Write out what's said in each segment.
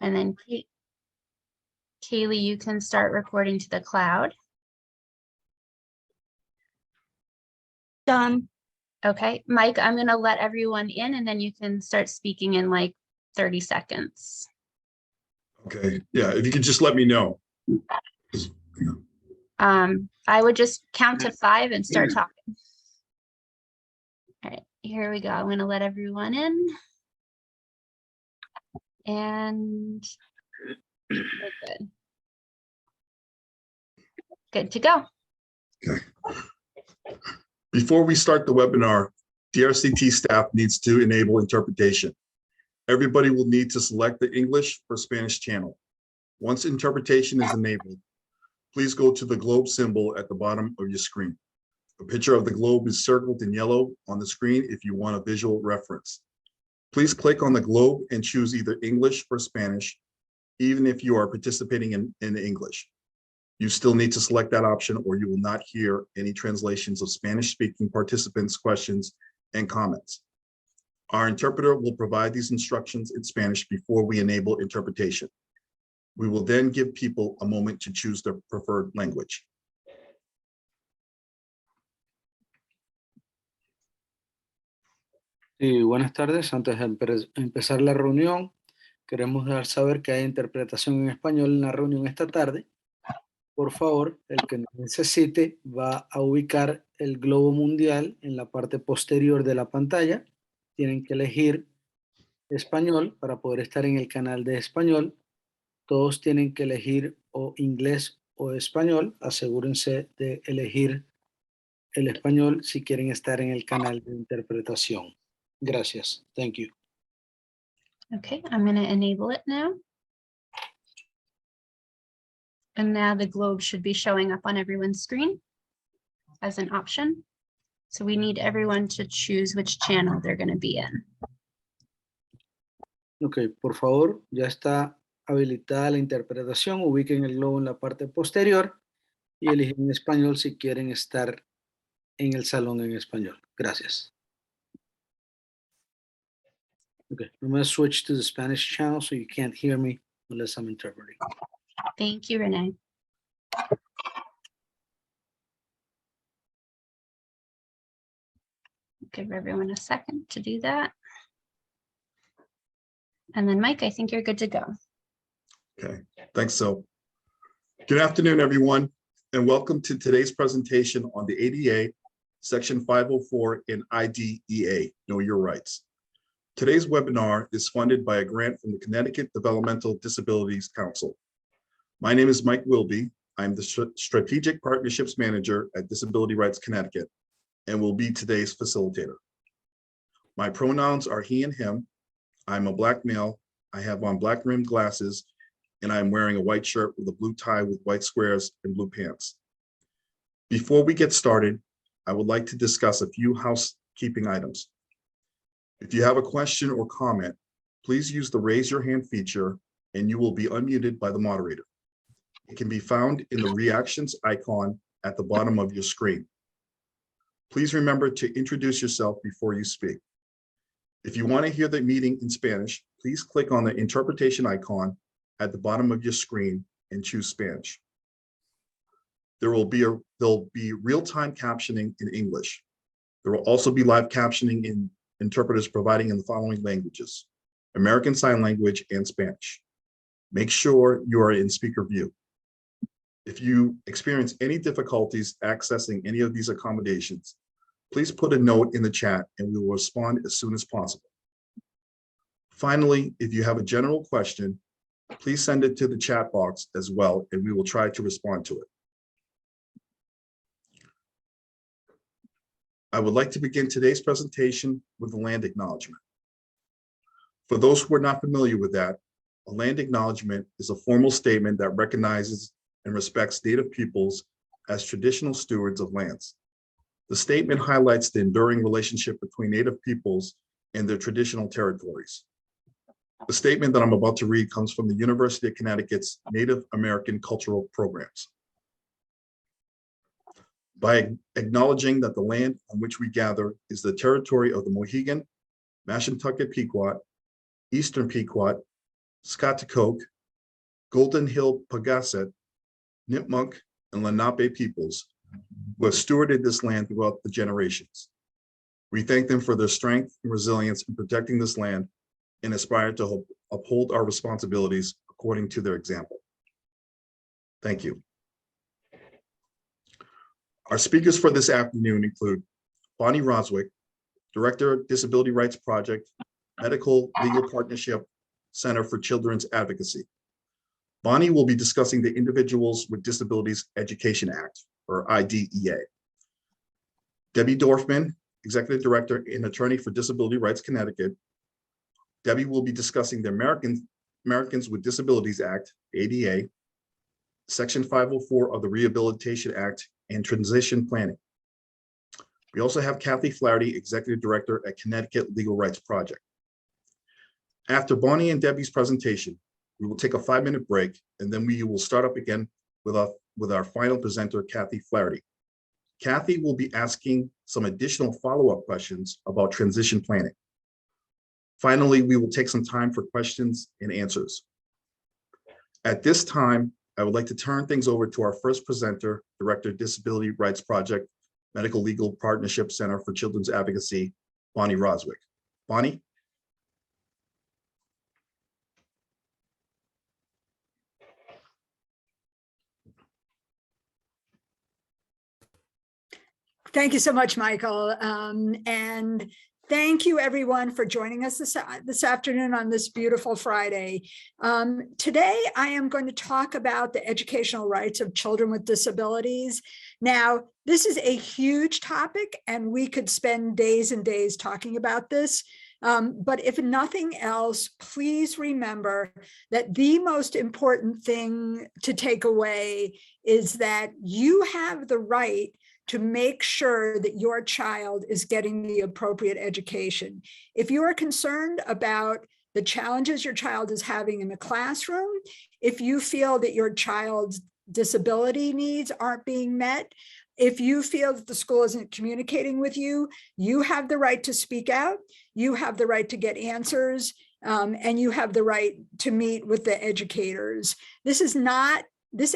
And then Kaylee, you can start recording to the cloud. Done. Okay, Mike, I'm gonna let everyone in and then you can start speaking in like 30 seconds. Okay, yeah, if you could just let me know. I would just count to 5 and start talking. All right, here we go. I'm gonna let everyone in. And we're good. Good to go. Okay. Before we start the webinar, DRCT staff needs to enable interpretation. Everybody will need to select the English or Spanish channel. Once interpretation is enabled, please go to the globe symbol at the bottom of your screen. A picture of the globe is circled in yellow on the screen if you want a visual reference. Please click on the globe and choose either English or Spanish, even if you are participating in English. You still need to select that option or you will not hear any translations of Spanish-speaking participants' questions and comments. Our interpreter will provide these instructions in Spanish before we enable interpretation. We will then give people a moment to choose their preferred language. Sí, buenas tardes. Antes de empezar la reunión, queremos dar saber que hay interpretación en español en la reunión esta tarde. Por favor, el que necesite va a ubicar el globo mundial en la parte posterior de la pantalla. Tienen que elegir español para poder estar en el canal de español. Todos tienen que elegir o inglés o español. Asegúrense de elegir el español si quieren estar en el canal de interpretación. Gracias. Thank you. Okay, I'm going to enable it now. And now the globe should be showing up on everyone's screen as an option. So we need everyone to choose which channel they're going to be in. Ok, por favor, ya está habilitada la interpretación. Ubiquen el globo en la parte posterior y eligen español si quieren estar en el salón en español. Gracias. Okay, I'm going to switch to the Spanish channel so you can't hear me unless I'm interpreting. Thank you, Renee. Give everyone a second to do that. And then Mike, I think you're good to go. Okay, thanks. So good afternoon, everyone, and welcome to today's presentation on the ADA, Section 504 and IDEA, Know Your Rights. Today's webinar is funded by a grant from the Connecticut Developmental Disabilities Council. My name is Mike Wilby. I'm the Strategic Partnerships Manager at Disability Rights Connecticut and will be today's facilitator. My pronouns are he and him. I'm a Black male. I have on black rimmed glasses and I'm wearing a white shirt with a blue tie with white squares and blue pants. Before we get started, I would like to discuss a few housekeeping items. If you have a question or comment, please use the raise your hand feature and you will be unmuted by the moderator. It can be found in the reactions icon at the bottom of your screen. Please remember to introduce yourself before you speak. If you want to hear the meeting in Spanish, please click on the interpretation icon at the bottom of your screen and choose Spanish. There'll be real-time captioning in English. There will also be live captioning in interpreters providing in the following languages: American Sign Language and Spanish. Make sure you are in speaker view. If you experience any difficulties accessing any of these accommodations, please put a note in the chat and we will respond as soon as possible. Finally, if you have a general question, please send it to the chat box as well, and we will try to respond to it. I would like to begin today's presentation with a land acknowledgement. For those who are not familiar with that, a land acknowledgement is a formal statement that recognizes and respects Native peoples as traditional stewards of lands. The statement highlights the enduring relationship between Native peoples and their traditional territories. The statement that I'm about to read comes from the University of Connecticut's Native American Cultural Programs. By acknowledging that the land on which we gather is the territory of the Mohegan, Mashantucket Pequot, Eastern Pequot, Scotticoke, Golden Hill Pagaset, Nipmuc, and Lenape peoples who have stewarded this land throughout the generations. We thank them for their strength and resilience in protecting this land and aspire to uphold our responsibilities according to their example. Thank you. Our speakers for this afternoon include Bonnie Roswick, Director of Disability Rights Project, Medical Legal Partnership Center for Children's Advocacy. Bonnie will be discussing the Individuals with Disabilities Education Act, or IDEA. Debbie Dorfman, Executive Director and Attorney for Disability Rights Connecticut. Debbie will be discussing the Americans with Disabilities Act, ADA, Section 504 of the Rehabilitation Act, and transition planning. We also have Kathy Flaherty, Executive Director at Connecticut Legal Rights Project. After Bonnie and Debbie's presentation, we will take a 5-minute break, and then we will start up again with our final presenter, Kathy Flaherty. Kathy will be asking some additional follow-up questions about transition planning. Finally, we will take some time for questions and answers. At this time, I would like to turn things over to our first presenter, Director of Disability Rights Project, Medical Legal Partnership Center for Children's Advocacy, Bonnie Roswick. Bonnie? Thank you so much, Michael. And thank you everyone for joining us this afternoon on this beautiful Friday. Today, I am going to talk about the educational rights of children with disabilities. Now, this is a huge topic and we could spend days and days talking about this. But if nothing else, please remember that the most important thing to take away is that you have the right to make sure that your child is getting the appropriate education. If you are concerned about the challenges your child is having in the classroom, if you feel that your child's disability needs aren't being met, if you feel that the school isn't communicating with you, you have the right to speak out, you have the right to get answers, and you have the right to meet with the educators. This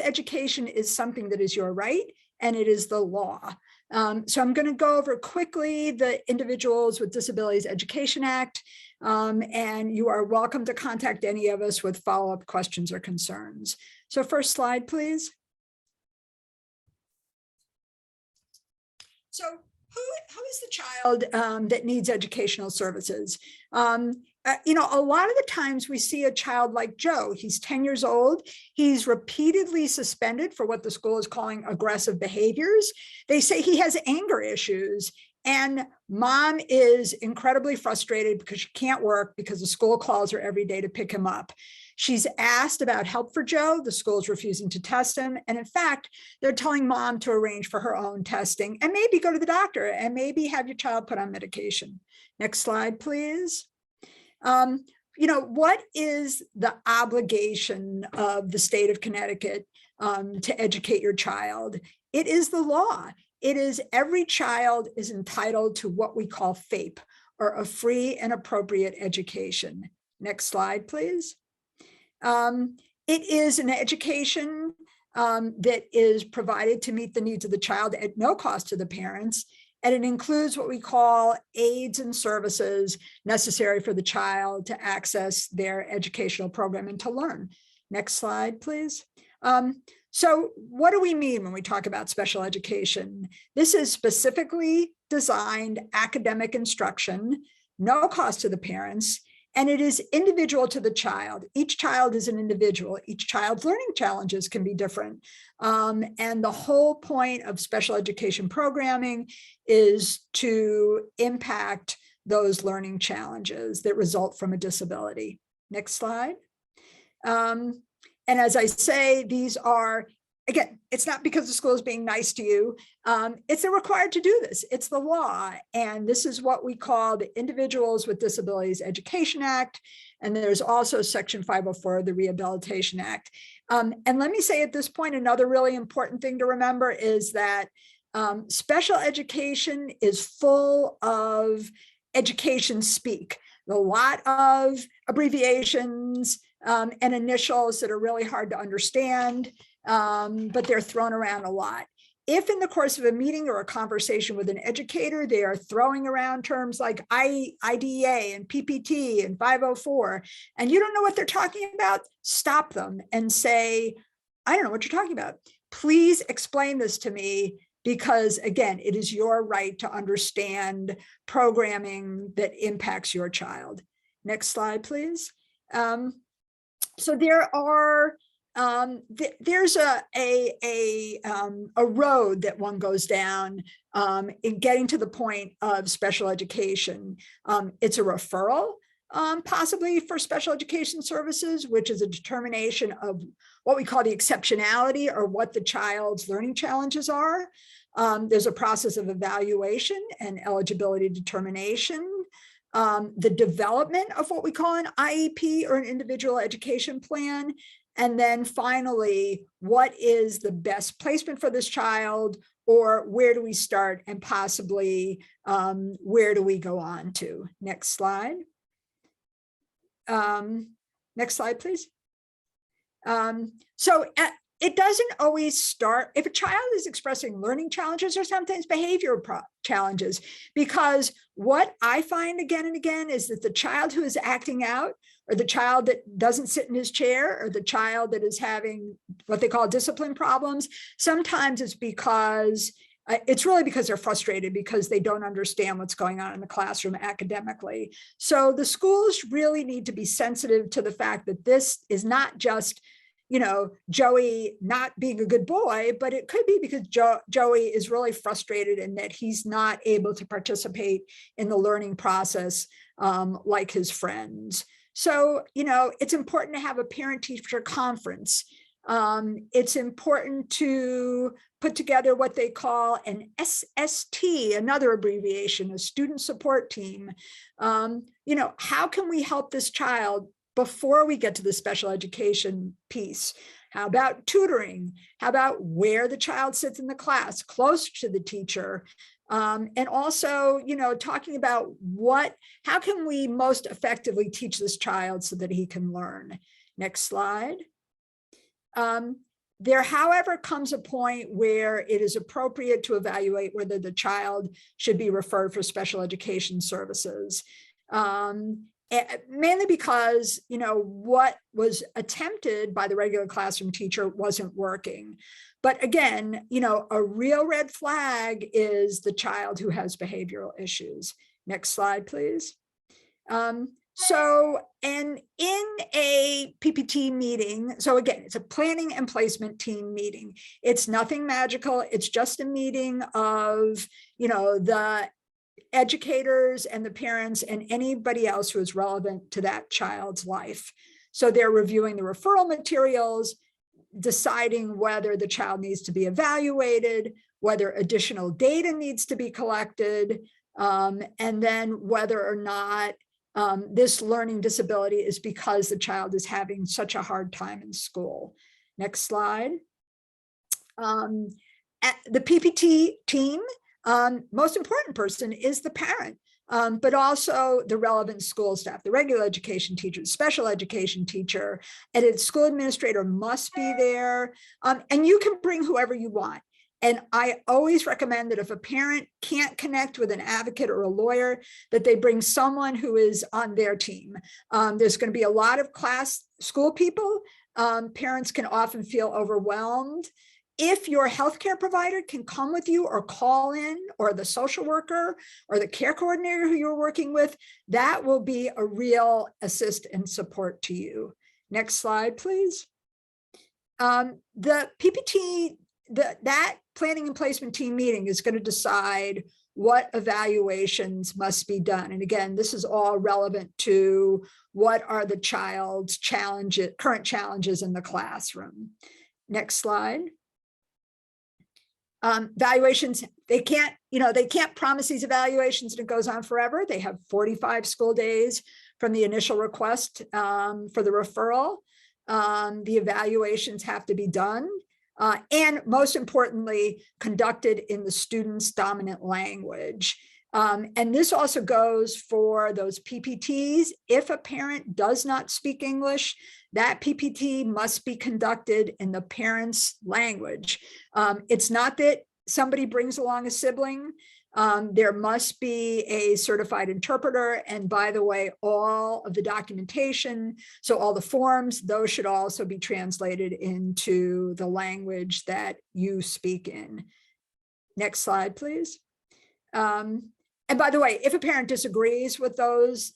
education is something that is your right, and it is the law. So I'm going to go over quickly the Individuals with Disabilities Education Act, and you are welcome to contact any of us with follow-up questions or concerns. So first slide, please. So who is the child that needs educational services? You know, a lot of the times we see a child like Joe. He's 10 years old. He's repeatedly suspended for what the school is calling aggressive behaviors. They say he has anger issues, and mom is incredibly frustrated because she can't work because the school calls her every day to pick him up. She's asked about help for Joe. The school's refusing to test him. And in fact, they're telling mom to arrange for her own testing and maybe go to the doctor and maybe have your child put on medication. Next slide, please. You know, what is the obligation of the state of Connecticut to educate your child? It is the law. It is every child is entitled to what we call FAPE, or a free and appropriate education. Next slide, please. It is an education that is provided to meet the needs of the child at no cost to the parents. And it includes what we call aids and services necessary for the child to access their educational program and to learn. Next slide, please. So what do we mean when we talk about special education? This is specifically designed academic instruction, no cost to the parents, and it is individual to the child. Each child is an individual. Each child's learning challenges can be different. And the whole point of special education programming is to impact those learning challenges that result from a disability. Next slide. And as I say, these are, again, it's not because the school is being nice to you. They're required to do this. It's the law. And this is what we call the Individuals with Disabilities Education Act. And there's also Section 504 of the Rehabilitation Act. And let me say at this point, another really important thing to remember is that special education is full of education speak. A lot of abbreviations, and initials that are really hard to understand, but they're thrown around a lot. If in the course of a meeting or a conversation with an educator, they are throwing around terms like IDEA and PPT and 504, and you don't know what they're talking about, stop them and say, I don't know what you're talking about. Please explain this to me, because again, it is your right to understand programming that impacts your child. Next slide, please. So there are there's a road that one goes down in getting to the point of special education. It's a referral, possibly for special education services, which is a determination of what we call the exceptionality, or what the child's learning challenges are. There's a process of evaluation and eligibility determination. The development of what we call an IEP, or an individual education plan. And then finally, what is the best placement for this child, or where do we start, and possibly where do we go on to? Next slide. Next slide, please. It doesn't always start, if a child is expressing learning challenges or sometimes behavioral challenges, because what I find again and again is that the child who is acting out, or the child that doesn't sit in his chair, or the child that is having what they call discipline problems, sometimes it's because it's really because they're frustrated because they don't understand what's going on in the classroom academically. So the schools really need to be sensitive to the fact that this is not just, you know, Joey not being a good boy, but it could be because Joey is really frustrated and that he's not able to participate in the learning process like his friends. So, you know, it's important to have a parent-teacher conference. It's important to put together what they call an SST, another abbreviation, a student support team. You know, how can we help this child before we get to the special education piece? How about tutoring? How about where the child sits in the class, close to the teacher? And also, you know, talking about how can we most effectively teach this child so that he can learn? Next slide. There, however, comes a point where it is appropriate to evaluate whether the child should be referred for special education services. Mainly because, you know, what was attempted by the regular classroom teacher wasn't working. But again, you know, a real red flag is the child who has behavioral issues. Next slide, please. And in a PPT meeting, so again, it's a planning and placement team meeting. It's nothing magical. It's just a meeting of, you know, the educators and the parents and anybody else who is relevant to that child's life. So they're reviewing the referral materials, deciding whether the child needs to be evaluated, whether additional data needs to be collected, and then whether or not this learning disability is because the child is having such a hard time in school. Next slide. At the PPT team, most important person is the parent, but also the relevant school staff, the regular education teacher, the special education teacher, and its school administrator must be there. And you can bring whoever you want. And I always recommend that if a parent can't connect with an advocate or a lawyer, that they bring someone who is on their team. There's going to be a lot of school people. Parents can often feel overwhelmed. If your healthcare provider can come with you or call in, or the social worker or the care coordinator who you're working with, that will be a real assist and support to you. Next slide, please. The PPT, that planning and placement team meeting is going to decide what evaluations must be done. And again, this is all relevant to what are the child's challenges, current challenges in the classroom. Next slide. Evaluations, they can't promise these evaluations and it goes on forever. They have 45 school days from the initial request for the referral. The evaluations have to be done. And most importantly, conducted in the student's dominant language. And this also goes for those PPTs. If a parent does not speak English, that PPT must be conducted in the parent's language. It's not that somebody brings along a sibling. There must be a certified interpreter. And by the way, all of the documentation, so all the forms, those should also be translated into the language that you speak in. Next slide, please. And by the way, if a parent disagrees with those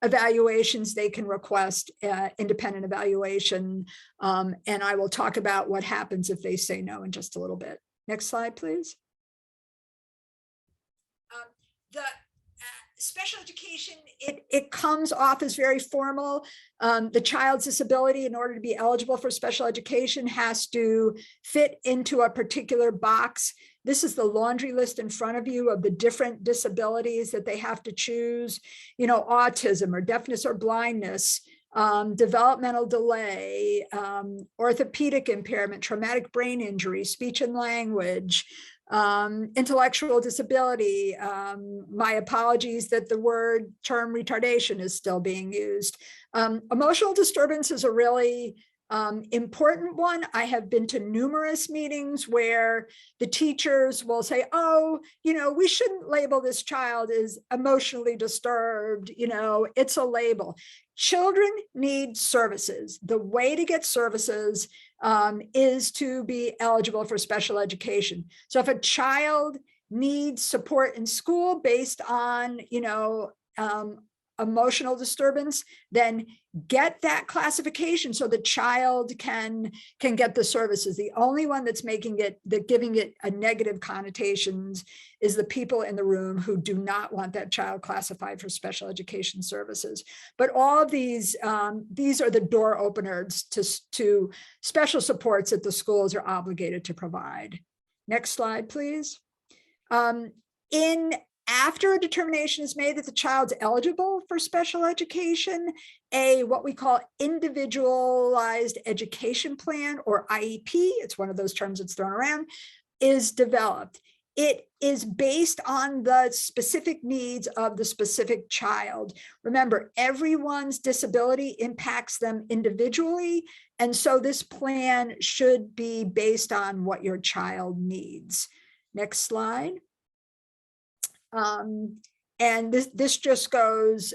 evaluations, they can request independent evaluation. And I will talk about what happens if they say no in just a little bit. Next slide, please. The special education, it comes off as very formal. The child's disability, in order to be eligible for special education, has to fit into a particular box. This is the laundry list in front of you of the different disabilities that they have to choose, you know, autism or deafness or blindness, developmental delay, orthopedic impairment, traumatic brain injury, speech and language, intellectual disability. My apologies that the term retardation is still being used. Emotional disturbance is a really important one. I have been to numerous meetings where the teachers will say, oh, you know, we shouldn't label this child as emotionally disturbed, you know, it's a label. Children need services. The way to get services is to be eligible for special education. So if a child needs support in school based on, you know, emotional disturbance, then get that classification so the child can get the services. The only one that's making it, giving it a negative connotations is the people in the room who do not want that child classified for special education services. But all of these are the door openers to special supports that the schools are obligated to provide. Next slide, please. After a determination is made that the child's eligible for special education, what we call individualized education plan, or IEP, it's one of those terms that's thrown around, is developed. It is based on the specific needs of the specific child. Remember, everyone's disability impacts them individually, and so this plan should be based on what your child needs. Next slide. And this just goes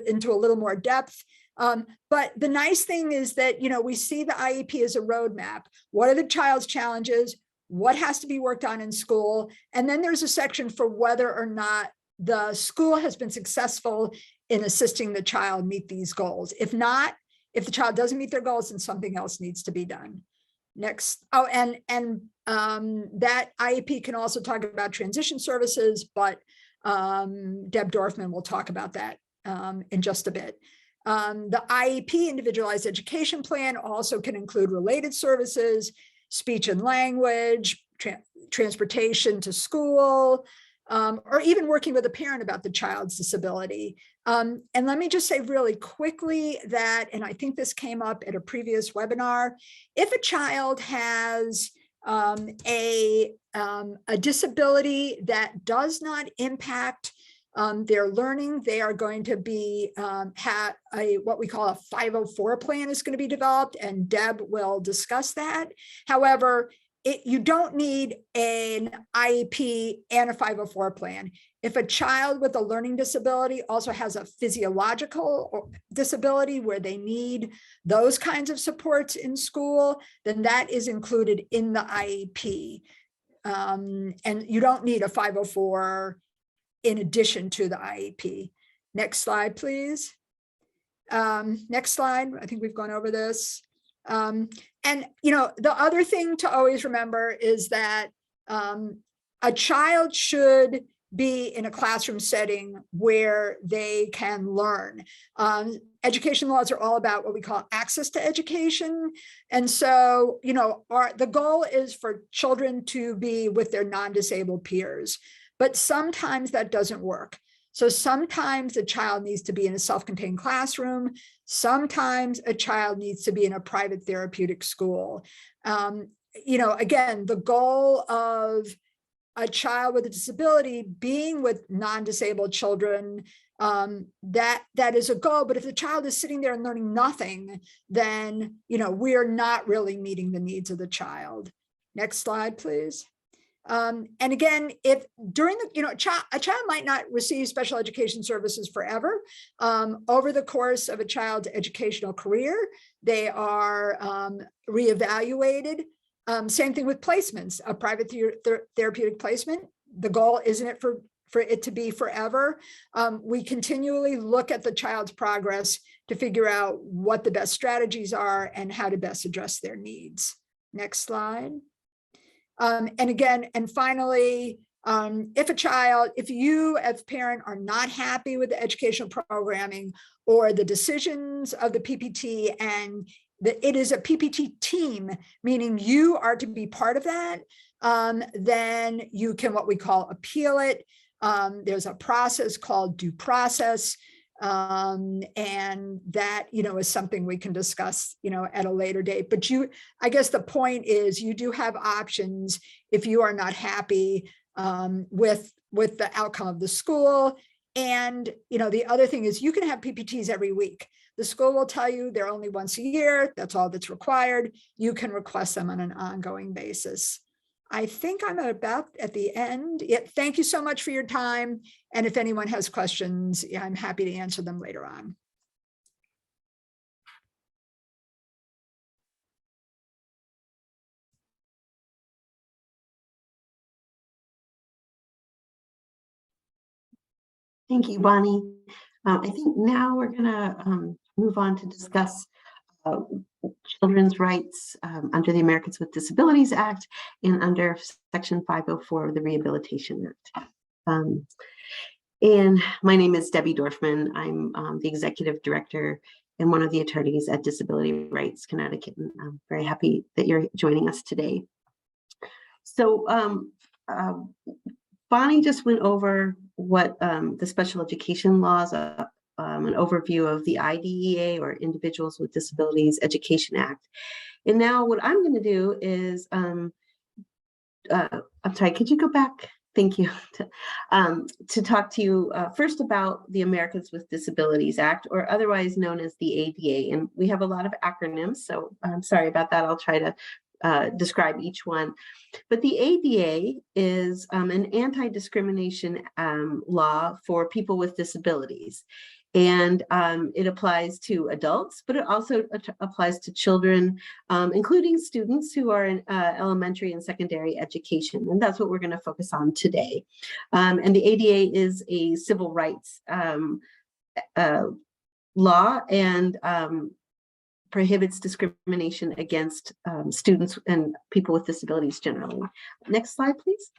into a little more depth. But the nice thing is that, you know, we see the IEP as a roadmap. What are the child's challenges? What has to be worked on in school? And then there's a section for whether or not the school has been successful in assisting the child meet these goals. If not, if the child doesn't meet their goals, then something else needs to be done. Next. Oh, and that IEP can also talk about transition services, but Deb Dorfman will talk about that in just a bit. The IEP, Individualized Education Plan, also can include related services, speech and language, transportation to school, or even working with a parent about the child's disability. And let me just say really quickly that, and I think this came up at a previous webinar, if a child has a disability that does not impact their learning, they are going to be have what we call a 504 plan is going to be developed, and Deb will discuss that. However, you don't need an IEP and a 504 plan. If a child with a learning disability also has a physiological disability where they need those kinds of supports in school, then that is included in the IEP. And you don't need a 504 in addition to the IEP. Next slide, please. Next slide. I think we've gone over this. And, you know, the other thing to always remember is that a child should be in a classroom setting where they can learn. Education laws are all about what we call access to education. And so, you know, the goal is for children to be with their non-disabled peers, but sometimes that doesn't work. So sometimes a child needs to be in a self-contained classroom. Sometimes a child needs to be in a private therapeutic school. You know, again, the goal of a child with a disability being with non-disabled children, that is a goal. But if the child is sitting there and learning nothing, then, we're not really meeting the needs of the child. Next slide, please. And again, if during the, a child might not receive special education services forever. Over the course of a child's educational career, they are reevaluated. Same thing with placements, a private therapeutic placement. The goal isn't it for it to be forever. We continually look at the child's progress to figure out what the best strategies are and how to best address their needs. Next slide. And finally, if you as parent are not happy with the educational programming or the decisions of the PPT, and it is a PPT team, meaning you are to be part of that, then you can what we call appeal it. There's a process called due process. And that, is something we can discuss, at a later date. But I guess the point is you do have options if you are not happy with the outcome of the school. And, the other thing is you can have PPTs every week. The school will tell you they're only once a year. That's all that's required. You can request them on an ongoing basis. I think I'm about at the end. Thank you so much for your time. And if anyone has questions, I'm happy to answer them later on. Thank you, Bonnie. I think now we're going to move on to discuss children's rights under the Americans with Disabilities Act and under Section 504 of the Rehabilitation Act. And my name is Debbie Dorfman. I'm the Executive Director and one of the attorneys at Disability Rights Connecticut. And I'm very happy that you're joining us today. So Bonnie just went over what the special education laws are. An overview of the IDEA, or Individuals with Disabilities Education Act. And now what I'm going to do is, I'm sorry, could you go back? Thank you. To talk to you first about the Americans with Disabilities Act, or otherwise known as the ADA. And we have a lot of acronyms, so I'm sorry about that. I'll try to describe each one. But the ADA is an anti-discrimination law for people with disabilities. And it applies to adults, but it also applies to children, including students who are in elementary and secondary education. And that's what we're going to focus on today. And the ADA is a civil rights law and prohibits discrimination against students and people with disabilities generally. Next slide, please.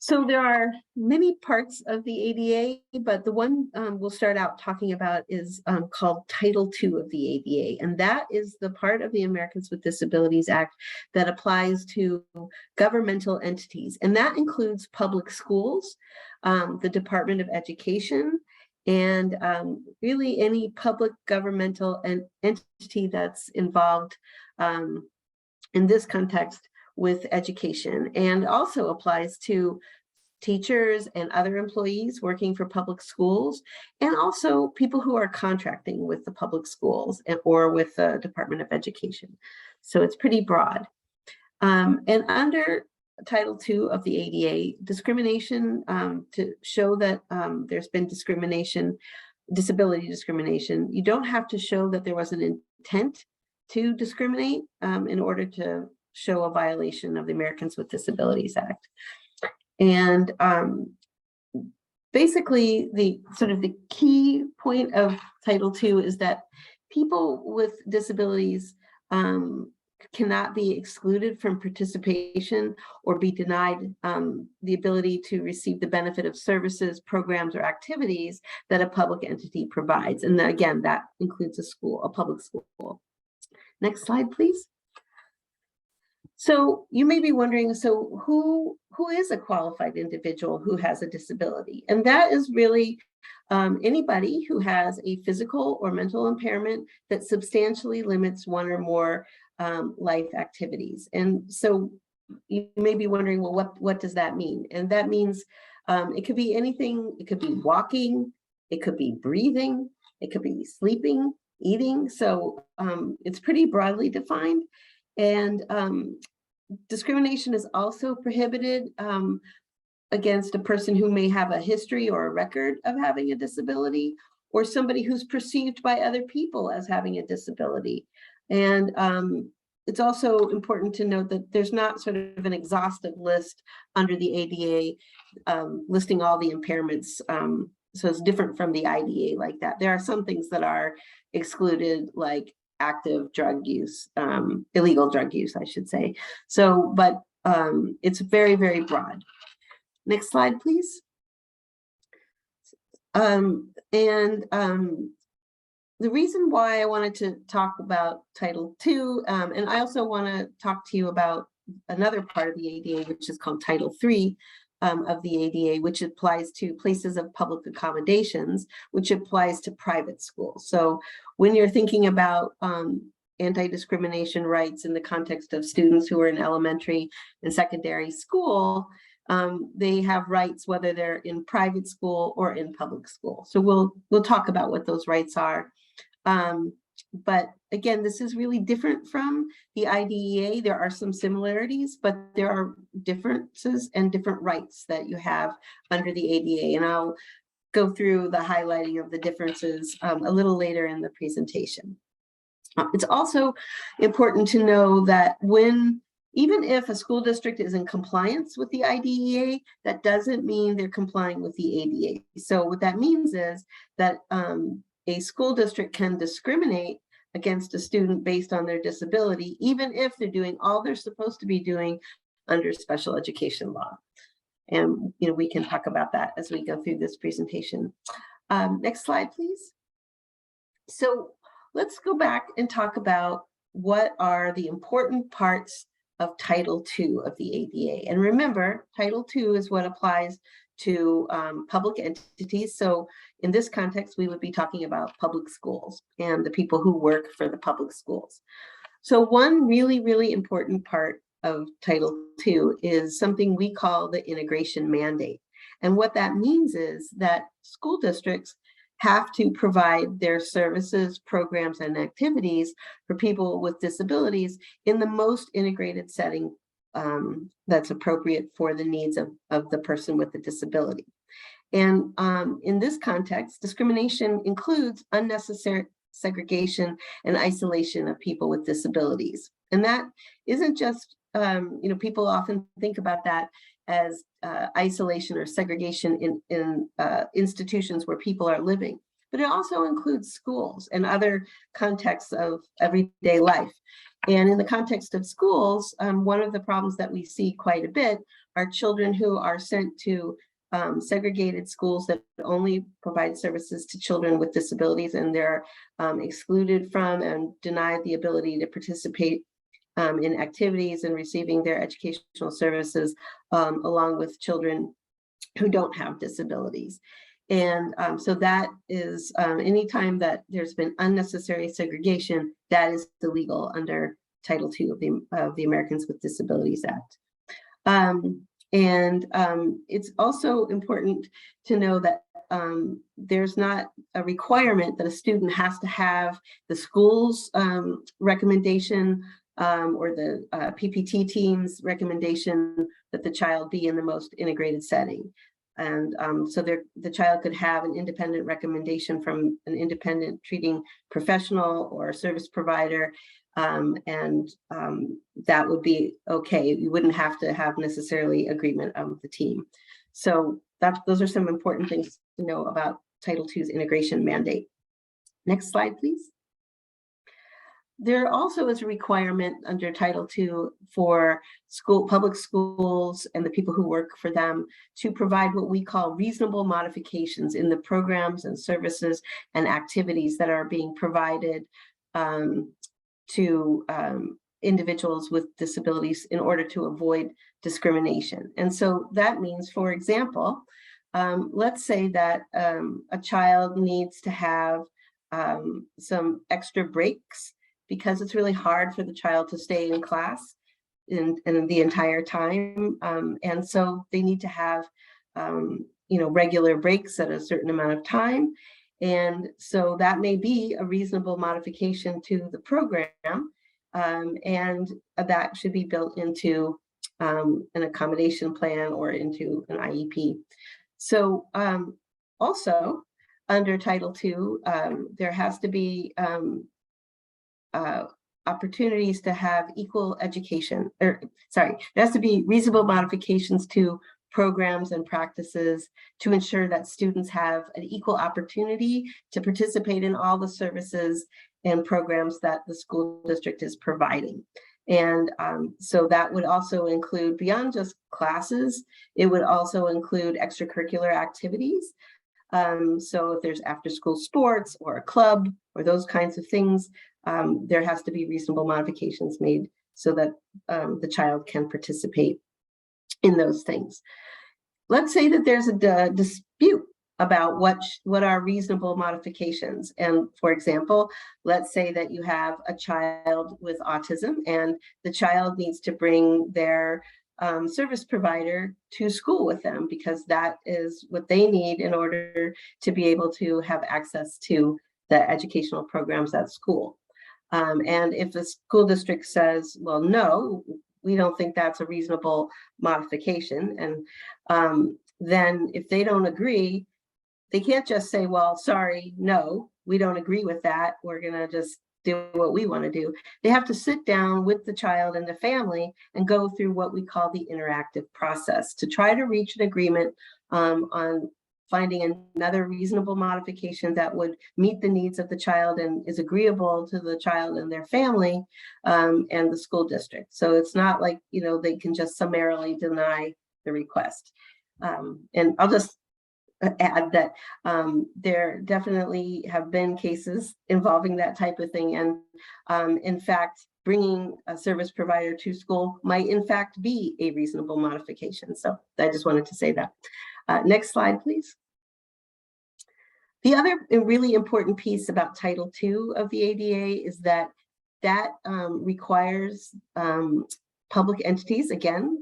So there are many parts of the ADA, but the one we'll start out talking about is called Title II of the ADA. And that is the part of the Americans with Disabilities Act that applies to governmental entities. And that includes public schools, the Department of Education, and really any public governmental entity that's involved in this context with education, and also applies to teachers and other employees working for public schools, and also people who are contracting with the public schools or with the Department of Education. So it's pretty broad. And under Title II of the ADA, discrimination, to show that there's been discrimination, disability discrimination, you don't have to show that there was an intent to discriminate in order to show a violation of the Americans with Disabilities Act. And basically the key point of Title II is that people with disabilities cannot be excluded from participation or be denied the ability to receive the benefit of services, programs, or activities that a public entity provides. And again, that includes a public school. Next slide, please. So you may be wondering, so who is a qualified individual who has a disability? And that is really anybody who has a physical or mental impairment that substantially limits one or more life activities. And so you may be wondering, well, what does that mean? And that means it could be anything. It could be walking, it could be breathing, it could be sleeping, eating. So it's pretty broadly defined. And discrimination is also prohibited against a person who may have a history or a record of having a disability, or somebody who's perceived by other people as having a disability. And it's also important to note that there's not sort of an exhaustive list under the ADA listing all the impairments. So it's different from the IDA like that. There are some things that are excluded, like active drug use, illegal drug use, I should say. So, but it's very, very broad. Next slide, please. The reason why I wanted to talk about Title II, and I also want to talk to you about another part of the ADA, which is called Title III of the ADA, which applies to places of public accommodations, which applies to private schools. So when you're thinking about anti-discrimination rights in the context of students who are in elementary and secondary school, they have rights whether they're in private school or in public school. So we'll talk about what those rights are. But again, this is really different from the IDEA. There are some similarities, but there are differences and different rights that you have under the ADA. And I'll go through the highlighting of the differences a little later in the presentation. It's also important to know that even if a school district is in compliance with the IDEA, that doesn't mean they're complying with the ADA. So what that means is that a school district can discriminate against a student based on their disability, even if they're doing all they're supposed to be doing under special education law. And we can talk about that as we go through this presentation. Next slide, please. So let's go back and talk about what are the important parts of Title II of the ADA. And remember, Title II is what applies to public entities. So in this context, we would be talking about public schools and the people who work for the public schools. So one really, really important part of Title II is something we call the integration mandate. And what that means is that school districts have to provide their services, programs, and activities for people with disabilities in the most integrated setting that's appropriate for the needs of the person with the disability. And in this context, discrimination includes unnecessary segregation and isolation of people with disabilities. And that isn't just, people often think about that as isolation or segregation in institutions where people are living, but it also includes schools and other contexts of everyday life. And in the context of schools, one of the problems that we see quite a bit are children who are sent to segregated schools that only provide services to children with disabilities, and they're excluded from and denied the ability to participate in activities and receiving their educational services along with children who don't have disabilities. And so that is anytime that there's been unnecessary segregation, that is illegal under Title II of the Americans with Disabilities Act. It's also important to know that there's not a requirement that a student has to have the school's recommendation or the PPT team's recommendation that the child be in the most integrated setting. And so the child could have an independent recommendation from an independent treating professional or service provider, and that would be okay. You wouldn't have to have necessarily agreement of the team. So those are some important things to know about Title II's integration mandate. Next slide, please. There also is a requirement under Title II for public schools and the people who work for them to provide what we call reasonable modifications in the programs and services and activities that are being provided to individuals with disabilities in order to avoid discrimination. And so that means, for example, let's say that a child needs to have some extra breaks because it's really hard for the child to stay in class. in the entire time. And so they need to have, regular breaks at a certain amount of time. And so that may be a reasonable modification to the program. And that should be built into an accommodation plan or into an IEP. So also under Title II, there has to be opportunities to have equal education, there has to be reasonable modifications to programs and practices to ensure that students have an equal opportunity to participate in all the services and programs that the school district is providing. And so that would also include, beyond just classes, it would also include extracurricular activities. So if there's after school sports or a club or those kinds of things, there has to be reasonable modifications made so that the child can participate in those things. Let's say that there's a dispute about what are reasonable modifications. And for example, let's say that you have a child with autism and the child needs to bring their service provider to school with them because that is what they need in order to be able to have access to the educational programs at school. And if the school district says, well, no, we don't think that's a reasonable modification. And then if they don't agree, they can't just say, well, sorry, no, we don't agree with that. We're going to just do what we want to do. They have to sit down with the child and the family and go through what we call the interactive process to try to reach an agreement on finding another reasonable modification that would meet the needs of the child and is agreeable to the child and their family and the school district. So it's not like, they can just summarily deny the request. And I'll just add that there definitely have been cases involving that type of thing. And in fact, bringing a service provider to school might in fact be a reasonable modification. So I just wanted to say that. Next slide, please. The other really important piece about Title II of the ADA is that requires public entities, again,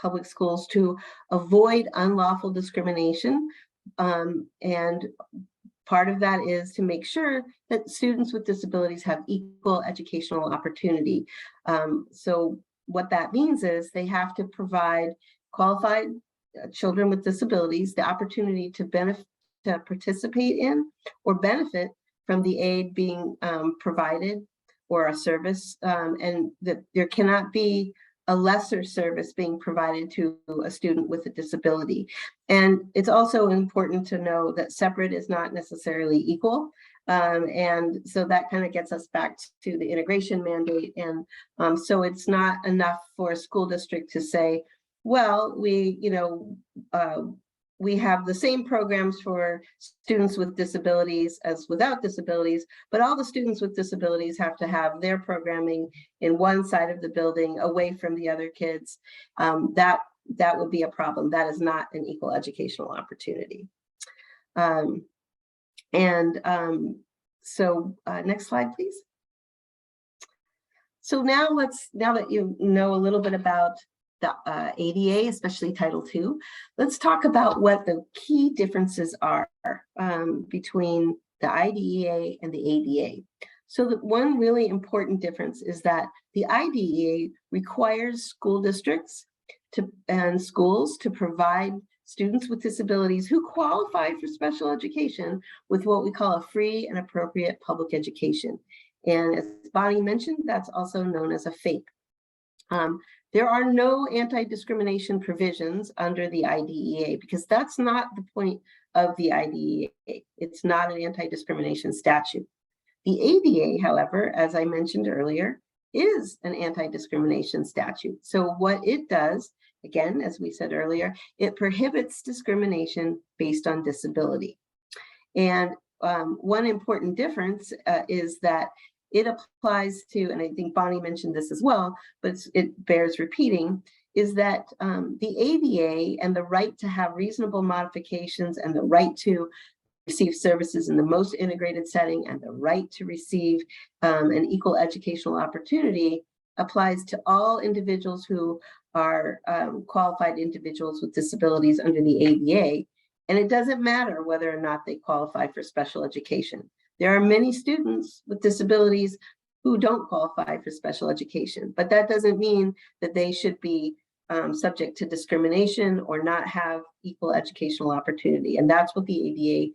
public schools, to avoid unlawful discrimination. And part of that is to make sure that students with disabilities have equal educational opportunity. So what that means is they have to provide qualified children with disabilities the opportunity to participate in or benefit from the aid being provided or a service, and that there cannot be a lesser service being provided to a student with a disability. And it's also important to know that separate is not necessarily equal. And so that kind of gets us back to the integration mandate. And so it's not enough for a school district to say, well, we have the same programs for students with disabilities as without disabilities, but all the students with disabilities have to have their programming in one side of the building away from the other kids. That would be a problem. That is not an equal educational opportunity. So next slide, please. So now that you know a little bit about the ADA, especially Title II, let's talk about what the key differences are between the IDEA and the ADA. So the one really important difference is that the IDEA requires school districts and schools to provide students with disabilities who qualify for special education with what we call a free and appropriate public education. And as Bonnie mentioned, that's also known as a FAPE. There are no anti-discrimination provisions under the IDEA because that's not the point of the IDEA. It's not an anti-discrimination statute. The ADA, however, as I mentioned earlier, is an anti-discrimination statute. So what it does, again, as we said earlier, it prohibits discrimination based on disability. And one important difference is that it applies to, and I think Bonnie mentioned this as well, but it bears repeating, is that the ADA and the right to have reasonable modifications and the right to receive services in the most integrated setting and the right to receive an equal educational opportunity applies to all individuals who are qualified individuals with disabilities under the ADA. And it doesn't matter whether or not they qualify for special education. There are many students with disabilities who don't qualify for special education, but that doesn't mean that they should be subject to discrimination or not have equal educational opportunity. And that's what the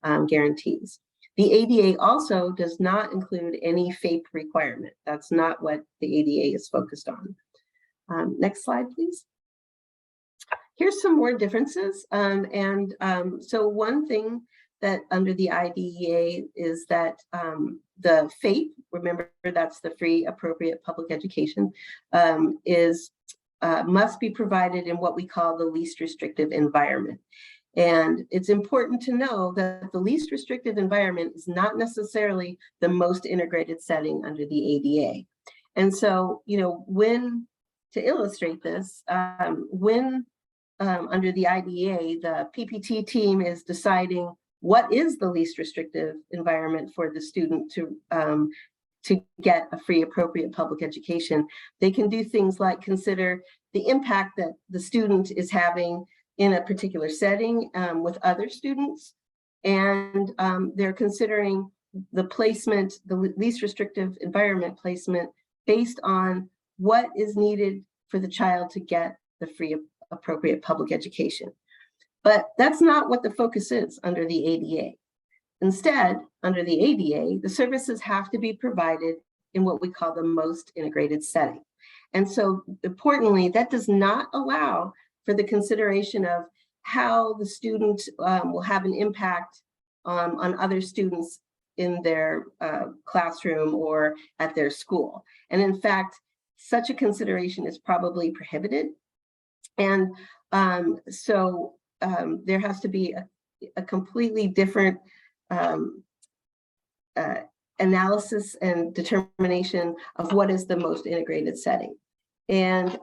ADA guarantees. The ADA also does not include any FAPE requirement. That's not what the ADA is focused on. Next slide, please. Here's some more differences. So one thing that under the IDEA is that the FAPE, remember that's the free appropriate public education, must be provided in what we call the least restrictive environment. And it's important to know that the least restrictive environment is not necessarily the most integrated setting under the ADA. And so, to illustrate this, when under the IDEA, the PPT team is deciding what is the least restrictive environment for the student to get a free appropriate public education, they can do things like consider the impact that the student is having in a particular setting with other students. And they're considering the placement, the least restrictive environment placement based on what is needed for the child to get the free appropriate public education. But that's not what the focus is under the ADA. Instead, under the ADA, the services have to be provided in what we call the most integrated setting. And so importantly, that does not allow for the consideration of how the student will have an impact on other students in their classroom or at their school. And in fact, such a consideration is probably prohibited. And so there has to be a completely different analysis and determination of what is the most integrated setting. And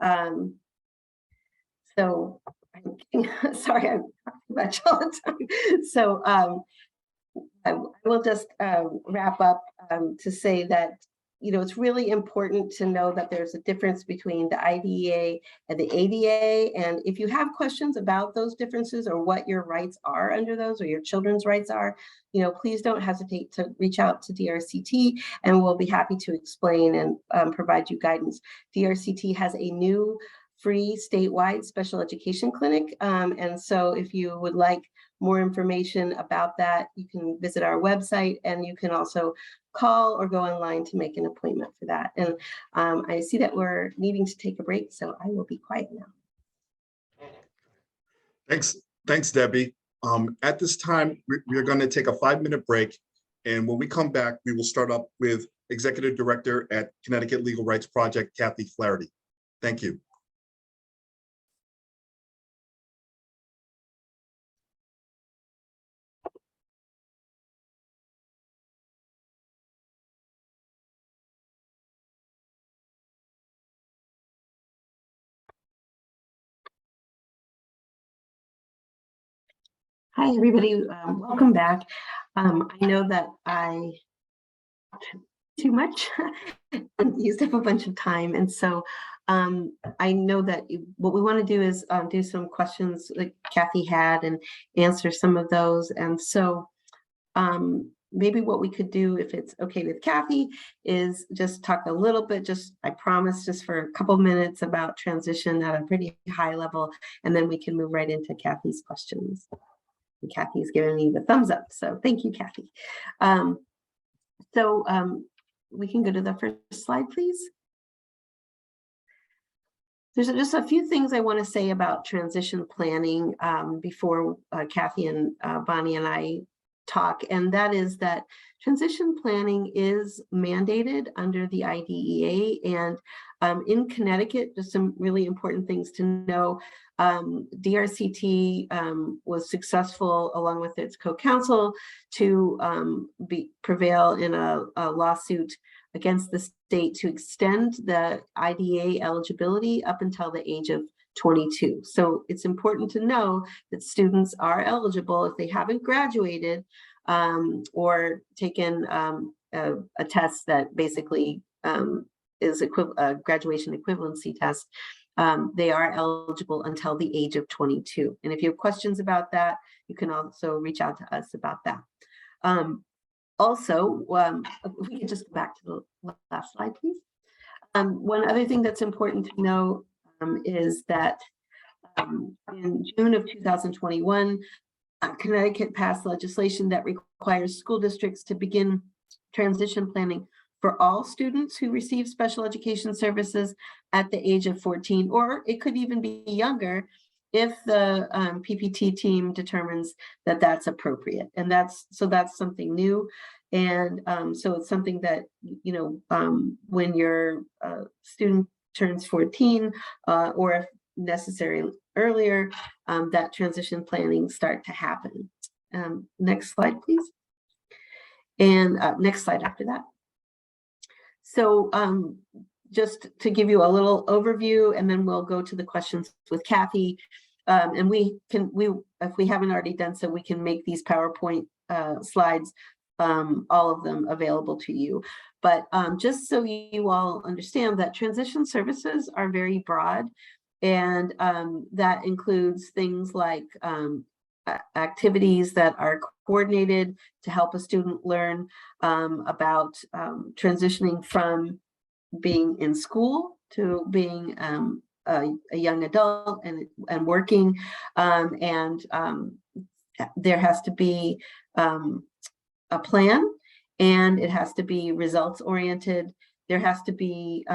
so, sorry, I'm talking much all the time. So I will just wrap up to say that, it's really important to know that there's a difference between the IDEA and the ADA. And if you have questions about those differences or what your rights are under those or your children's rights are, please don't hesitate to reach out to DRCT and we'll be happy to explain and provide you guidance. DRCT has a new free statewide special education clinic. And so if you would like more information about that, you can visit our website and you can also call or go online to make an appointment for that. And I see that we're needing to take a break, so I will be quiet now. Thanks, Debbie. At this time, we're going to take a 5-minute break. And when we come back, we will start up with Executive Director at Connecticut Legal Rights Project, Kathy Flaherty. Thank you. Hi, everybody. Welcome back. I know that I too much and used up a bunch of time. And so I know that what we want to do is do some questions like Kathy had and answer some of those. And so maybe what we could do, if it's okay with Kathy, is just talk a little bit, I promise, just for a couple minutes about transition at a pretty high level, and then we can move right into Kathy's questions. And Kathy's giving me the thumbs up, so thank you, Kathy. We can go to the first slide, please. There's just a few things I want to say about transition planning before Kathy and Bonnie and I talk, and that is that transition planning is mandated under the IDEA, and in Connecticut, just some really important things to know. DRCT was successful, along with its co-counsel, to prevail in a lawsuit against the state to extend the IDEA eligibility up until the age of 22. So it's important to know that students are eligible if they haven't graduated or taken a test that basically is a graduation equivalency test, they are eligible until the age of 22. And if you have questions about that, you can also reach out to us about that. Also, if we could just go back to the last slide, please. One other thing that's important to know is that in June of 2021, Connecticut passed legislation that requires school districts to begin transition planning for all students who receive special education services at the age of 14, or it could even be younger if the PPT team determines that that's appropriate. And that's something new. And so it's something that, when your student turns 14, or if necessary earlier, that transition planning start to happen. Next slide, please. And next slide after that. So just to give you a little overview, and then we'll go to the questions with Kathy. And if we haven't already done so, we can make these PowerPoint slides, all of them available to you. But just so you all understand that transition services are very broad, and that includes things like activities that are coordinated to help a student learn about transitioning from being in school to being a young adult and working, and there has to be a plan, and it has to be results oriented. There has to be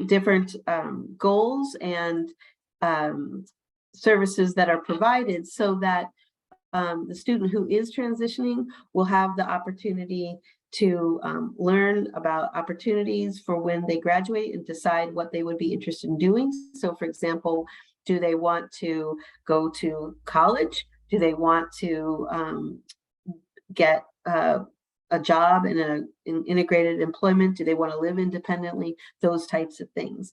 different goals and services that are provided so that the student who is transitioning will have the opportunity to learn about opportunities for when they graduate and decide what they would be interested in doing. So for example, do they want to go to college? Do they want to get a job in integrated employment? Do they want to live independently? Those types of things.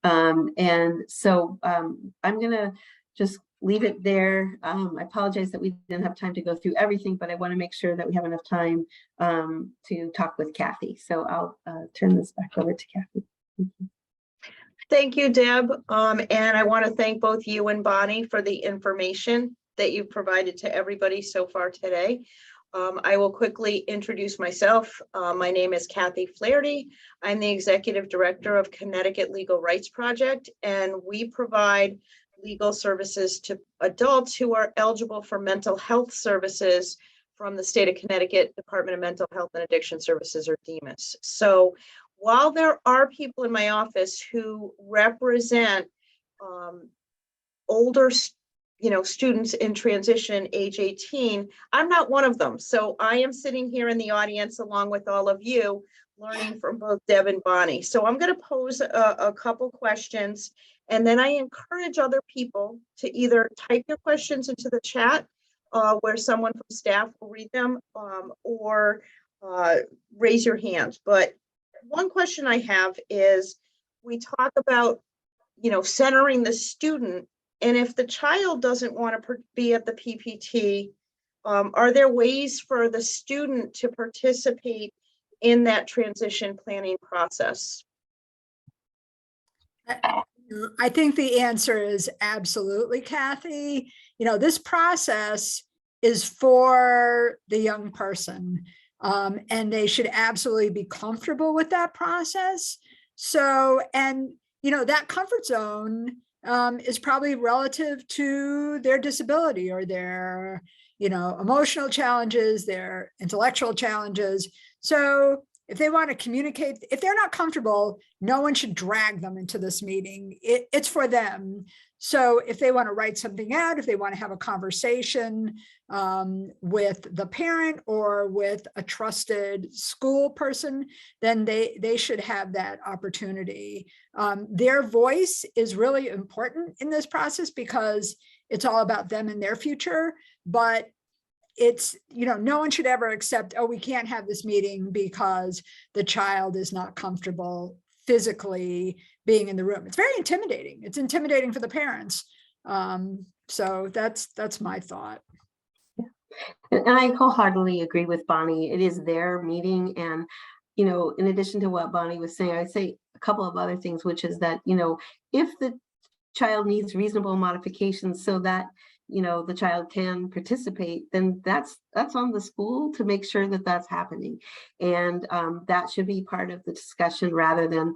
And so I'm going to just leave it there. I apologize that we didn't have time to go through everything, but I want to make sure that we have enough time to talk with Kathy. So I'll turn this back over to Kathy. Thank you. Thank you, Deb. And I want to thank both you and Bonnie for the information that you've provided to everybody so far today. I will quickly introduce myself. My name is Kathy Flaherty. I'm the Executive Director of Connecticut Legal Rights Project, and we provide legal services to adults who are eligible for mental health services from the state of Connecticut Department of Mental Health and Addiction Services, or DEMAS. So while there are people in my office who represent older students in transition age 18, I'm not one of them. So I am sitting here in the audience along with all of you, learning from both Deb and Bonnie. So I'm going to pose a couple questions, and then I encourage other people to either type your questions into the chat where someone from staff will read them, or raise your hand. But one question I have is, we talk about, centering the student. And if the child doesn't want to be at the PPT, are there ways for the student to participate in that transition planning process? I think the answer is absolutely, Kathy. This process is for the young person, and they should absolutely be comfortable with that process. So, and that comfort zone is probably relative to their disability or their, emotional challenges, their intellectual challenges. So if they want to communicate, if they're not comfortable, no one should drag them into this meeting. It's for them. So if they want to write something out, if they want to have a conversation with the parent or with a trusted school person, then they should have that opportunity. Their voice is really important in this process because it's all about them and their future. But it's, no one should ever accept, oh, we can't have this meeting because the child is not comfortable physically being in the room. It's very intimidating. It's intimidating for the parents. So that's my thought. And I wholeheartedly agree with Bonnie. It is their meeting, and you know, in addition to what Bonnie was saying, I'd say a couple of other things, which is that, you know, if the child needs reasonable modifications so that, you know, the child can participate, then that's on the school to make sure that that's happening. And that should be part of the discussion rather than,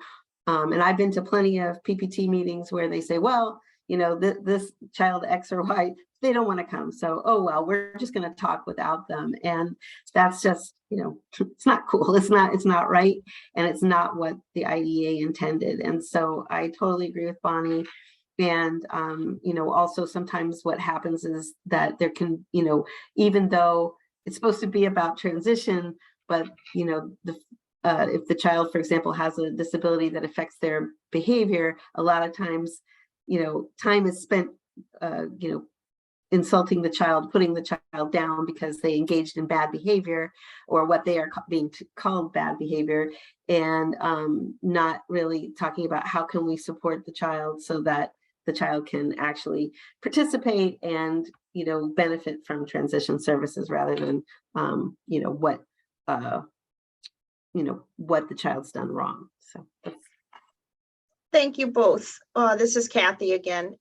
and I've been to plenty of PPT meetings where they say, well, you know, this child X or Y, they don't want to come. So, oh, well, we're just going to talk without them. And that's just, you know, it's not cool. It's not right. And it's not what the IDEA intended. And so I totally agree with Bonnie. And, you know, also sometimes what happens is that there can, you know, even though it's supposed to be about transition, but, you know, if the child, for example, has a disability that affects their behavior, a lot of times, you know, time is spent, you know, insulting the child, putting the child down because they engaged in bad behavior or what they are being called bad behavior, and not really talking about how can we support the child so that the child can actually participate and, you know, benefit from transition services rather than, you know, what the child's done wrong. So Thank you both. This is Kathy again.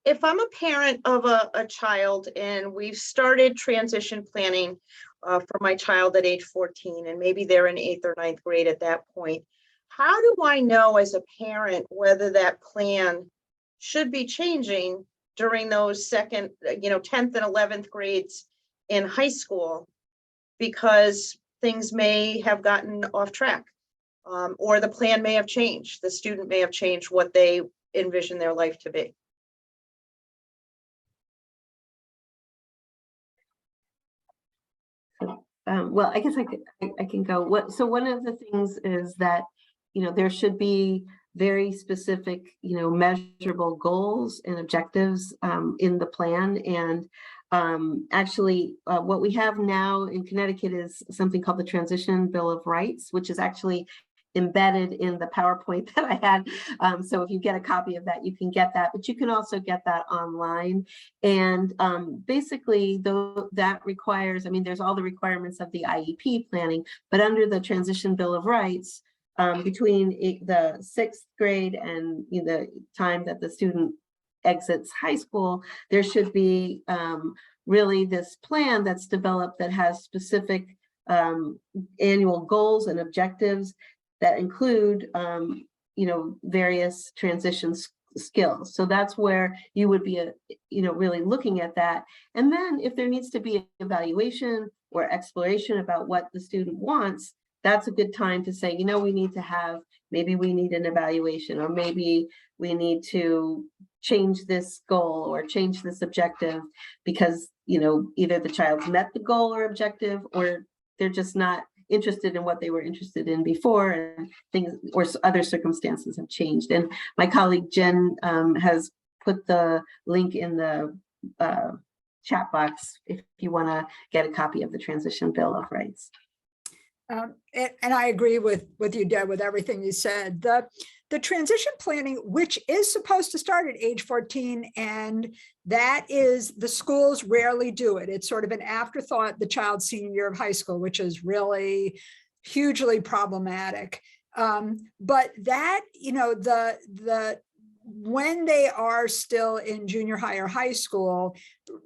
If I'm a parent of a child and we've started transition planning for my child at age 14, and maybe they're in 8th or 9th grade at that point, how do I know as a parent whether that plan should be changing during those 10th and 11th grades in high school, because things may have gotten off track, or the plan may have changed. The student may have changed what they envision their life to be. Well, I guess I can go. So one of the things is that, you know, there should be very specific, you know, measurable goals and objectives in the plan. And actually, what we have now in Connecticut is something called the Transition Bill of Rights, which is actually embedded in the PowerPoint that I had. So if you get a copy of that, you can get that, but you can also get that online. And basically, though, that requires, I mean, there's all the requirements of the IEP planning, but under the Transition Bill of Rights, between the 6th grade and the time that the student exits high school, there should be really this plan that's developed that has specific annual goals and objectives that include, you know, various transition skills. So that's where you would be, you know, really looking at that. And then if there needs to be an evaluation or exploration about what the student wants, that's a good time to say, you know, maybe we need an evaluation, or maybe we need to change this goal or change this objective because, you know, either the child's met the goal or objective, or they're just not interested in what they were interested in before, and things or other circumstances have changed. And my colleague Jen has put the link in the chat box if you want to get a copy of the Transition Bill of Rights. And I agree with you, Deb, with everything you said. The transition planning, which is supposed to start at age 14, and that is, the schools rarely do it. It's sort of an afterthought the child's senior year of high school, which is really hugely problematic. But that, you know, when they are still in junior high or high school,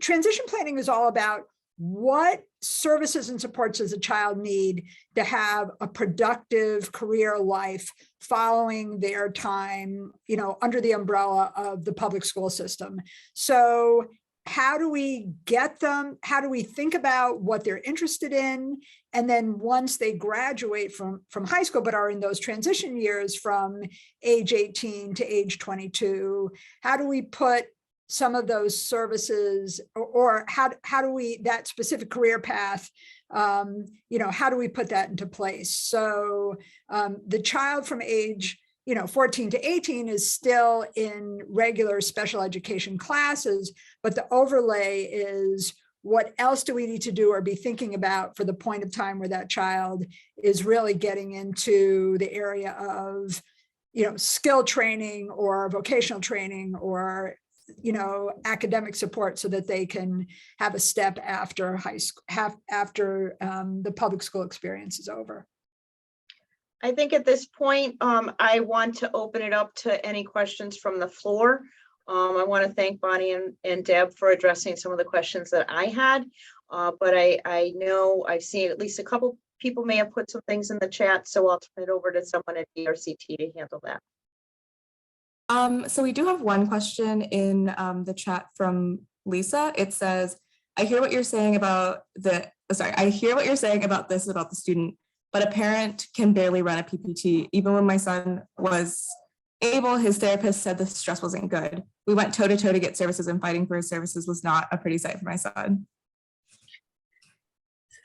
transition planning is all about what services and supports does a child need to have a productive career life following their time, you know, under the umbrella of the public school system. So how do we get them? How do we think about what they're interested in? And then once they graduate from high school, but are in those transition years from age 18 to age 22, how do we put some of those services, or how do we, that specific career path, you know, how do we put that into place? So the child from age, you know, 14 to 18 is still in regular special education classes, but the overlay is, what else do we need to do or be thinking about for the point of time where that child is really getting into the area of, you know, skill training or vocational training, or, you know, academic support, so that they can have a step after high school, after the public school experience is over. I think at this point, I want to open it up to any questions from the floor. I want to thank Bonnie and Deb for addressing some of the questions that I had. But I know I've seen at least a couple people may have put some things in the chat, so I'll turn it over to someone at DRCT to handle that. So we do have one question in the chat from Lisa. It says, I hear what you're saying about I hear what you're saying about this about the student, but a parent can barely run a PPT. Even when my son was able, his therapist said the stress wasn't good. We went toe to toe to get services, and fighting for his services was not a pretty sight for my son.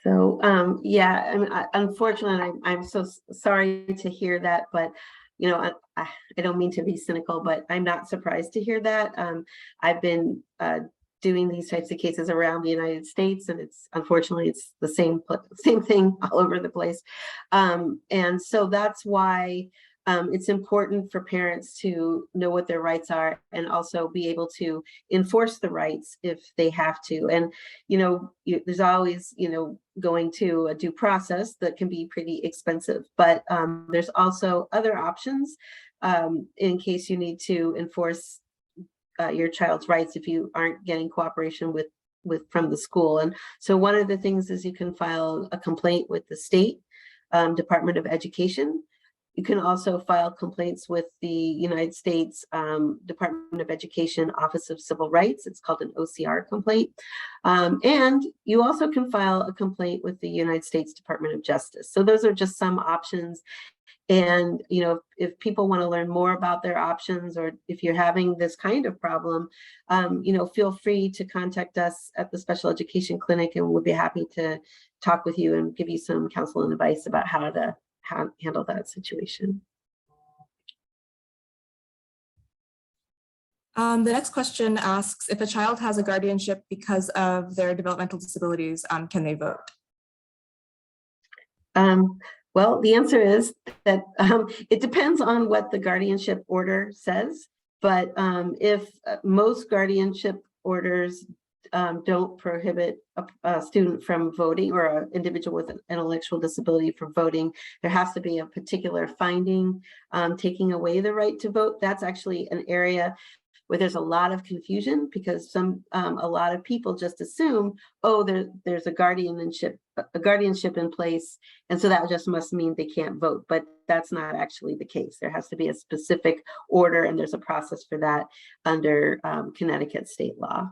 So, yeah, I mean, unfortunately, I'm so sorry to hear that, but, you know, I don't mean to be cynical, but I'm not surprised to hear that. I've been doing these types of cases around the United States, and unfortunately, it's the same thing all over the place. And so that's why it's important for parents to know what their rights are and also be able to enforce the rights if they have to. And, you know, there's always, you know, going to a due process that can be pretty expensive, but there's also other options in case you need to enforce your child's rights if you aren't getting cooperation from the school. And so one of the things is you can file a complaint with the state Department of Education. You can also file complaints with the United States Department of Education Office of Civil Rights. It's called an OCR complaint. And you also can file a complaint with the United States Department of Justice. So those are just some options. And, you know, if people want to learn more about their options, or if you're having this kind of problem, you know, feel free to contact us at the Special Education Clinic, and we'll be happy to talk with you and give you some counsel and advice about how to handle that situation. The next question asks, if a child has a guardianship because of their developmental disabilities, can they vote? Well, the answer is that it depends on what the guardianship order says, but if most guardianship orders don't prohibit a student from voting, or an individual with an intellectual disability from voting, there has to be a particular finding taking away the right to vote. That's actually an area where there's a lot of confusion, because a lot of people just assume, oh, there's a guardianship in place, and so that just must mean they can't vote. But that's not actually the case. There has to be a specific order, and there's a process for that under Connecticut state law.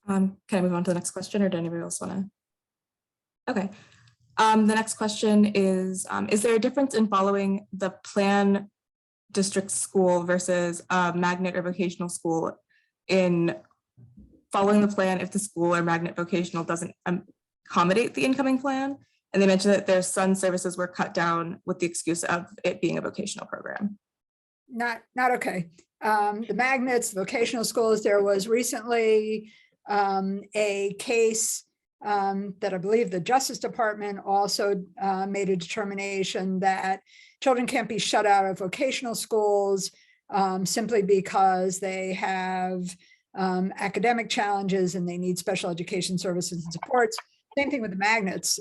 Can I move on to the next question, or does anybody else want to? Okay. The next question is there a difference in following the plan district school versus a magnet or vocational school in following the plan if the school or magnet vocational doesn't accommodate the incoming plan? And they mentioned that their son's services were cut down with the excuse of it being a vocational program. Not okay. The magnets, vocational schools, there was recently a case that I believe the Justice Department also made a determination that children can't be shut out of vocational schools simply because they have academic challenges and they need special education services and supports. Same thing with the magnets.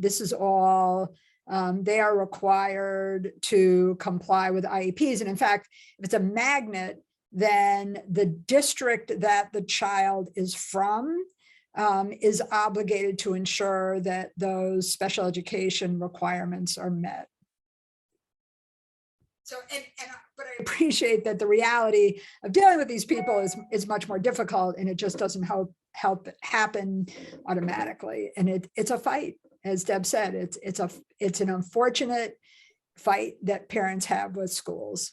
This is all, they are required to comply with IEPs. And in fact, if it's a magnet, then the district that the child is from is obligated to ensure that those special education requirements are met. So, but I appreciate that the reality of dealing with these people is much more difficult, and it just doesn't help it happen automatically. And it's a fight, as Deb said. It's an unfortunate fight that parents have with schools.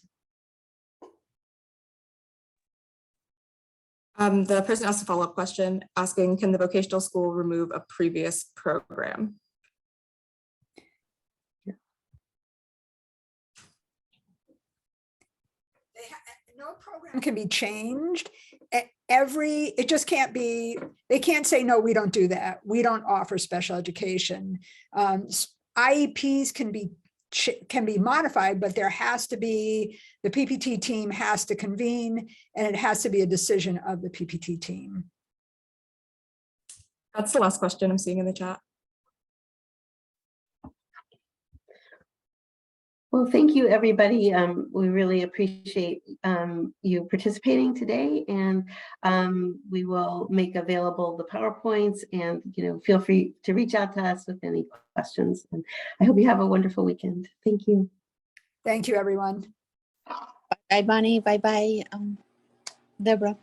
The person asked a follow-up question asking, can the vocational school remove a previous program? No program can be changed. It just can't be, they can't say, no, we don't do that. We don't offer special education. IEPs can be modified, but there has to be, the PPT team has to convene, and it has to be a decision of the PPT team. That's the last question I'm seeing in the chat. Well, thank you, everybody. We really appreciate you participating today, and we will make available the PowerPoints, and feel free to reach out to us with any questions. And I hope you have a wonderful weekend. Thank you. Thank you, everyone. Bye, Bonnie. Bye, Deborah.